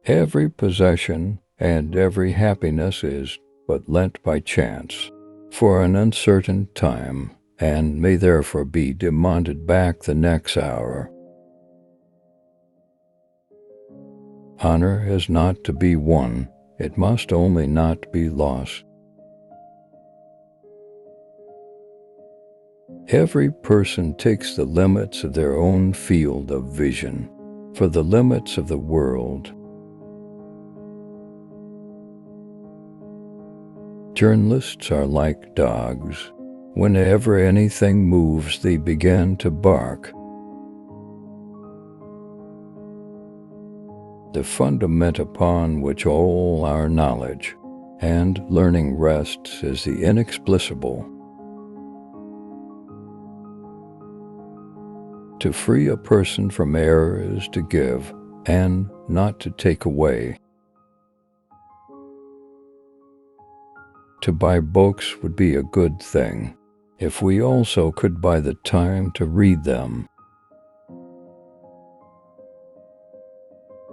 Every possession and every happiness is but lent by chance for an uncertain time, and may therefore be demanded back the next hour. Honor is not to be won, it must only not be lost. Every person takes the limits of their own field of vision for the limits of the world. Journalists are like dogs. Whenever anything moves, they begin to bark. The fundament upon which all our knowledge and learning rests is the inexplicable. To free a person from error is to give, and not to take away. To buy books would be a good thing, if we also could buy the time to read them.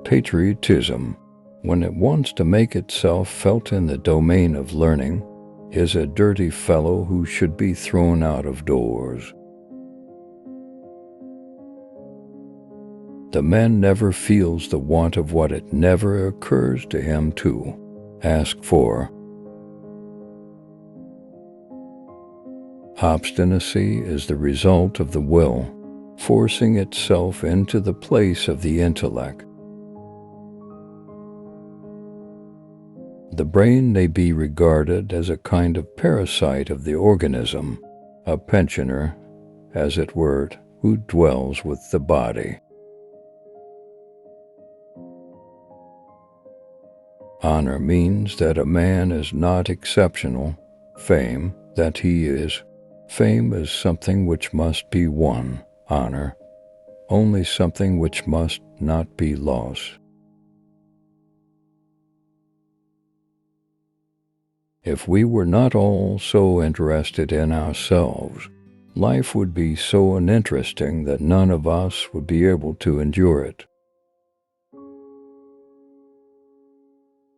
Patriotism, when it wants to make itself felt in the domain of learning, is a dirty fellow who should be thrown out of doors. The man never feels the want of what it never occurs to him to ask for. Obstinacy is the result of the will, forcing itself into the place of the intellect. The brain may be regarded as a kind of parasite of the organism, a pensioner, as it were, who dwells with the body. Honor means that a man is not exceptional. Fame, that he is. Fame is something which must be won. Honor, only something which must not be lost. If we were not all so interested in ourselves, life would be so uninteresting that none of us would be able to endure it.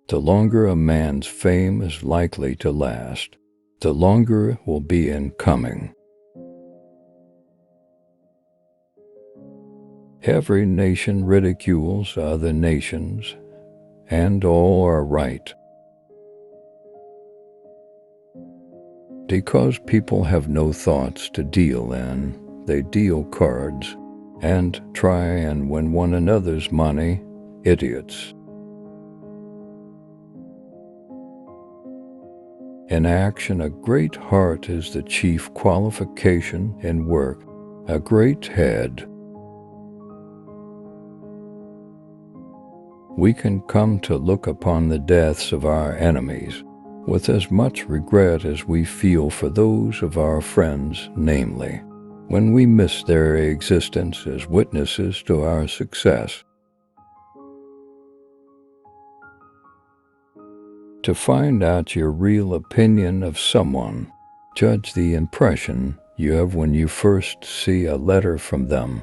The longer a man's fame is likely to last, the longer it will be in coming. Every nation ridicules other nations, and all are right. Because people have no thoughts to deal in, they deal cards, and try and win one another's money, idiots. In action, a great heart is the chief qualification. In work, a great head. We can come to look upon the deaths of our enemies with as much regret as we feel for those of our friends, namely, when we miss their existence as witnesses to our success. To find out your real opinion of someone, judge the impression you have when you first see a letter from them.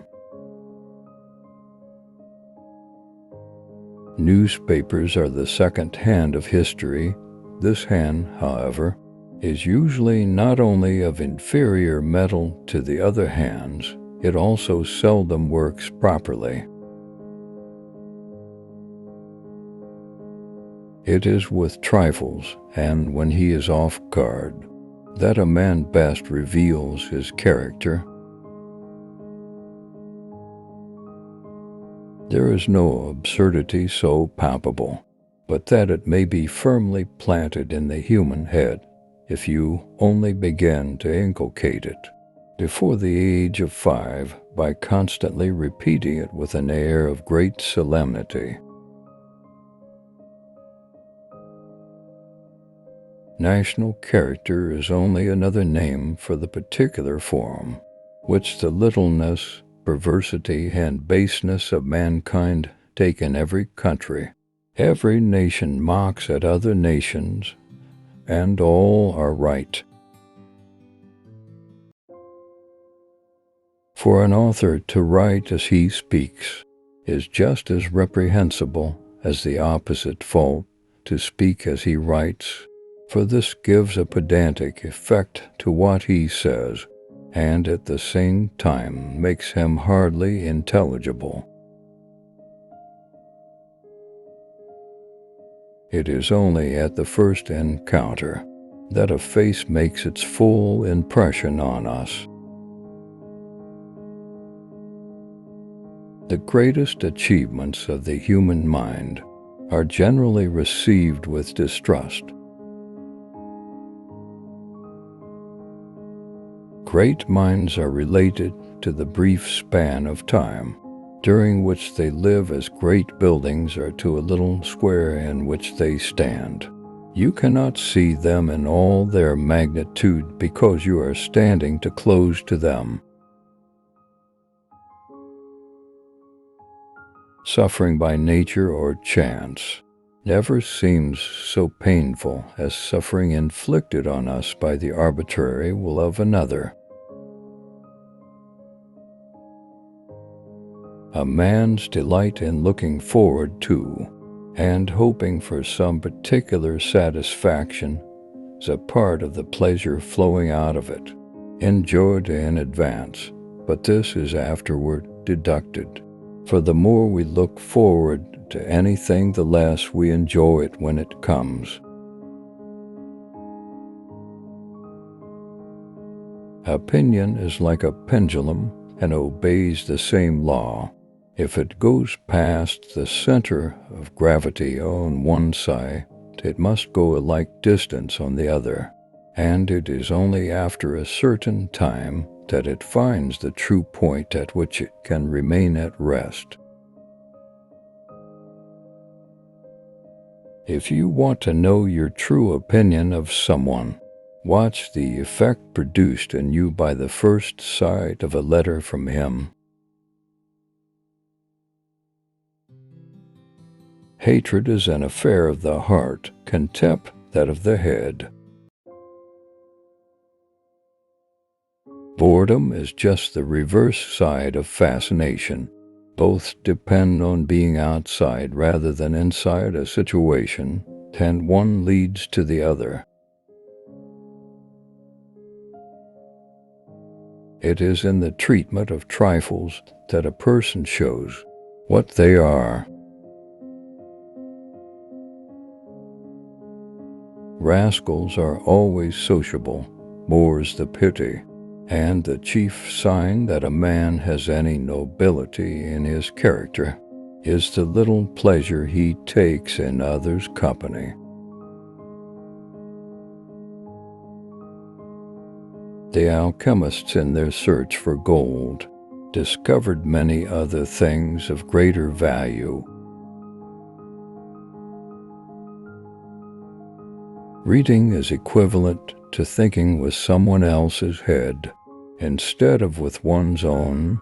Newspapers are the second hand of history. This hand, however, is usually not only of inferior metal to the other hands, it also seldom works properly. It is with trifles, and when he is off guard, that a man best reveals his character. There is no absurdity so palpable, but that it may be firmly planted in the human head, if you only begin to inculcate it before the age of 5 by constantly repeating it with an air of great solemnity. National character is only another name for the particular form which the littleness, perversity, and baseness of mankind take in every country. Every nation mocks at other nations, and all are right. For an author to write as he speaks is just as reprehensible as the opposite fault to speak as he writes, for this gives a pedantic effect to what he says, and at the same time makes him hardly intelligible. It is only at the first encounter that a face makes its full impression on us. The greatest achievements of the human mind are generally received with distrust. Great minds are related to the brief span of time during which they live as great buildings are to a little square in which they stand. You cannot see them in all their magnitude because you are standing too close to them. Suffering by nature or chance never seems so painful as suffering inflicted on us by the arbitrary will of another. A man's delight in looking forward to and hoping for some particular satisfaction is a part of the pleasure flowing out of it, enjoyed in advance, but this is afterward deducted. For the more we look forward to anything, the less we enjoy it when it comes. Opinion is like a pendulum and obeys the same law. If it goes past the center of gravity on one side, it must go a like distance on the other, and it is only after a certain time that it finds the true point at which it can remain at rest. If you want to know your true opinion of someone, watch the effect produced in you by the first sight of a letter from him. Hatred is an affair of the heart, contempt that of the head. Boredom is just the reverse side of fascination. Both depend on being outside rather than inside a situation, and one leads to the other. It is in the treatment of trifles that a person shows what they are. Rascals are always sociable, more's the pity, and the chief sign that a man has any nobility in his character is the little pleasure he takes in others' company. The alchemists, in their search for gold, discovered many other things of greater value. Reading is equivalent to thinking with someone else's head instead of with one's own.